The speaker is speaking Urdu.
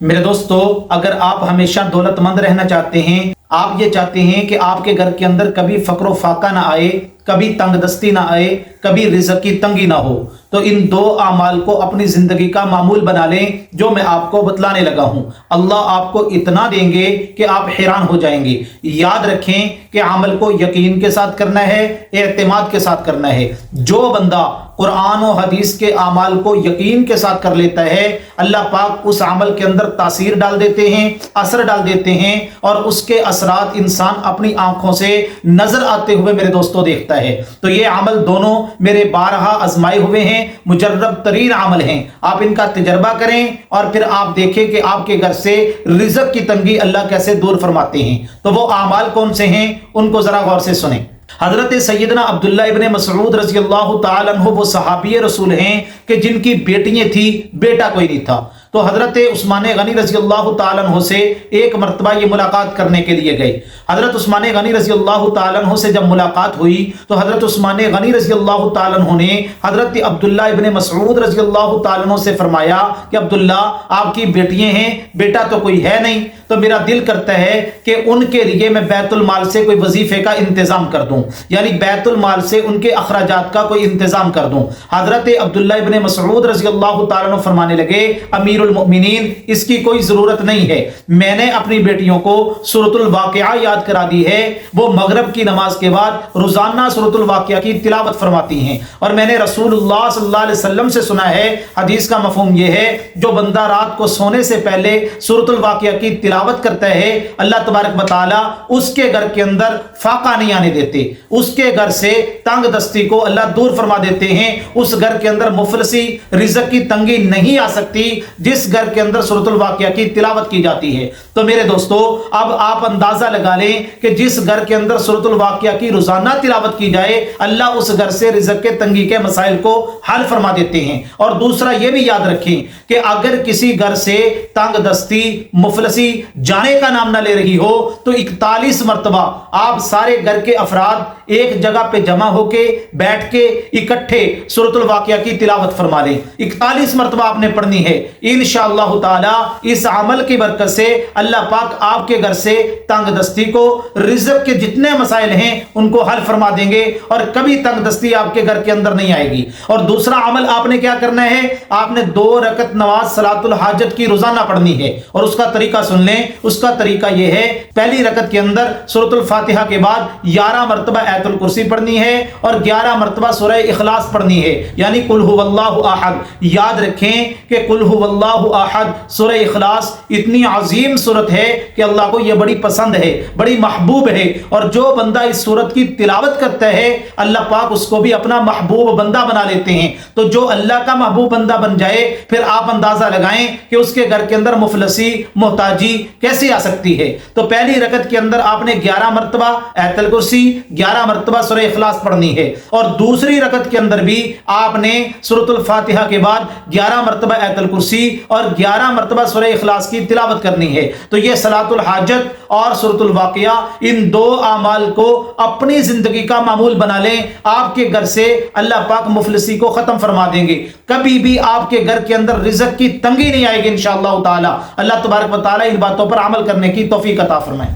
میرے دوستو، اگر آپ ہمیشہ دولت مند رہنا چاہتے ہیں، آپ یہ چاہتے ہیں کہ آپ کے گھر کے اندر کبھی فقر و فاقہ نہ آئے، کبھی تنگ دستی نہ آئے، کبھی رزق کی تنگی نہ ہو، تو ان دو اعمال کو اپنی زندگی کا معمول بنا لیں جو میں آپ کو بتلانے لگا ہوں۔ اللہ آپ کو اتنا دیں گے کہ آپ حیران ہو جائیں گے۔ یاد رکھیں کہ عمل کو یقین کے ساتھ کرنا ہے، اعتماد کے ساتھ کرنا ہے۔ جو بندہ قرآن و حدیث کے اعمال کو یقین کے ساتھ کر لیتا ہے، اللہ پاک اس عمل کے اندر تاثیر ڈال دیتے ہیں، اثر ڈال دیتے ہیں، اور اس کے اثرات انسان اپنی آنکھوں سے نظر آتے ہوئے میرے دوستوں دیکھتا ہے۔ تو یہ عمل دونوں میرے بارہا آزمائے ہوئے ہیں، مجرب ترین عمل ہیں۔ آپ ان کا تجربہ کریں اور پھر آپ دیکھیں کہ آپ کے گھر سے رزق کی تنگی اللہ کیسے دور فرماتے ہیں۔ تو وہ اعمال کون سے ہیں، ان کو ذرا غور سے سنیں۔ حضرت سیدنا عبداللہ ابن مسعود رضی اللہ تعالیٰ عنہ وہ صحابی رسول ہیں کہ جن کی بیٹیاں تھیں، بیٹا کوئی نہیں تھا۔ تو حضرت عثمان غنی رضی اللہ تعالیٰ عنہ سے ایک مرتبہ یہ ملاقات کرنے کے لیے گئے۔ حضرت عثمان غنی رضی اللہ تعالیٰ عنہ سے جب ملاقات ہوئی تو حضرت عثمان غنی رضی اللہ تعالیٰ عنہ نے حضرت عبداللہ ابن مسعود رضی اللہ تعالیٰ عنہ سے فرمایا کہ عبداللہ، آپ کی بیٹیاں ہیں، بیٹا تو کوئی ہے نہیں، تو میرا دل کرتا ہے کہ ان کے لیے میں بیت المال سے کوئی وظیفے کا انتظام کر دوں، یعنی بیت المال سے ان کے اخراجات کا کوئی انتظام کر دوں۔ حضرت عبداللہ ابن مسعود رضی اللہ تعالیٰ عنہ فرمانے لگے، امیر المؤمنین، اس کی کوئی ضرورت نہیں ہے، میں نے اپنی بیٹیوں کو سورۃ الواقعہ یاد کرا دی ہے، وہ مغرب کی نماز کے بعد روزانہ سورۃ الواقعہ کی تلاوت فرماتی ہیں، اور میں نے رسول اللہ صلی اللہ علیہ وسلم سے سنا ہے، حدیث کا مفہوم یہ ہے، جو بندہ رات کو سونے سے پہلے سورۃ الواقعہ کی تلاوت کرتا ہے، اللہ تبارک و تعالیٰ اس کے گھر کے اندر فاقہ نہیں آنے دیتے، اس کے گھر سے تنگ دستی کو اللہ دور فرما دیتے ہیں، اس گھر کے اندر مفلسی، رزق کی تنگی نہیں آ سکتی جس گھر کے اندر سورۃ الواقعہ کی تلاوت کی جاتی ہے۔ تو میرے دوستو، اب آپ اندازہ لگا لیں کہ جس گھر کے اندر سورۃ الواقعہ کی روزانہ تلاوت کی جائے، اللہ اس گھر سے رزق کے تنگی کے مسائل کو حل فرما دیتے ہیں۔ اور دوسرا یہ بھی یاد رکھیں کہ اگر کسی گھر سے تنگ دستی، مفلسی جانے کا نام نہ لے رہی ہو تو 41 مرتبہ آپ سارے گھر کے افراد ایک جگہ پہ جمع ہو کے بیٹھ کے اکٹھے سورۃ الواقعہ کی تلاوت فرما لیں۔ 41 مرتبہ آپ نے پڑھنی ہے۔ انشاءاللہ تعالی اس عمل کی برکت سے اللہ پاک آپ کے گھر سے تنگ دستی کو، رزق کے جتنے مسائل ہیں ان کو حل فرما دیں گے، اور کبھی تنگ دستی آپ کے گھر کے اندر نہیں آئے گی۔ اور دوسرا عمل آپ نے کیا کرنا ہے، آپ نے 2 رکعت نماز صلاۃ الحاجت کی روزانہ پڑھنی ہے، اور اس کا طریقہ سن لیں۔ اس کا طریقہ یہ ہے، پہلی رکعت کے اندر سورۃ الفاتحہ کے بعد 11 مرتبہ آیت الکرسی پڑھنی ہے اور 11 مرتبہ سورہ اخلاص پڑھنی ہے، یعنی قل هو اللہ احد۔ یاد رکھیں کہ قل هو اللہ احد، سورہ اخلاص اتنی عظیم سورت ہے کہ اللہ کو یہ بڑی پسند ہے، بڑی محبوب ہے، اور جو بندہ اس سورت کی تلاوت کرتا ہے اللہ پاک اس کو بھی اپنا محبوب بندہ بنا لیتے ہیں۔ تو جو اللہ کا محبوب بندہ بن جائے، پھر آپ اندازہ لگائیں کہ اس کے گھر کے اندر مفلسی، محتاجی کیسے آ سکتی ہے۔ تو پہلی رکعت کے اندر آپ نے 11 مرتبہ آیت الکرسی، 11 مرتبہ سورہ اخلاص پڑھنی ہے، اور دوسری رکعت کے اندر بھی آپ نے سورۃ الفاتحہ کے بعد 11 مرتبہ آیت الکرسی اور 11 مرتبہ سورہ اخلاص کی تلاوت کرنی ہے۔ تو یہ صلاۃ الحاجت اور سورۃ الواقعہ، ان 2 اعمال کو اپنی زندگی کا معمول بنا لیں، آپ کے گھر سے اللہ پاک مفلسی کو ختم فرما دیں گے۔ کبھی بھی آپ کے گھر کے اندر رزق کی تنگی نہیں آئے گی انشاءاللہ تعالی۔ اللہ تبارک و تعالی ان باتوں پر عمل کرنے کی توفیق عطا فرمائے۔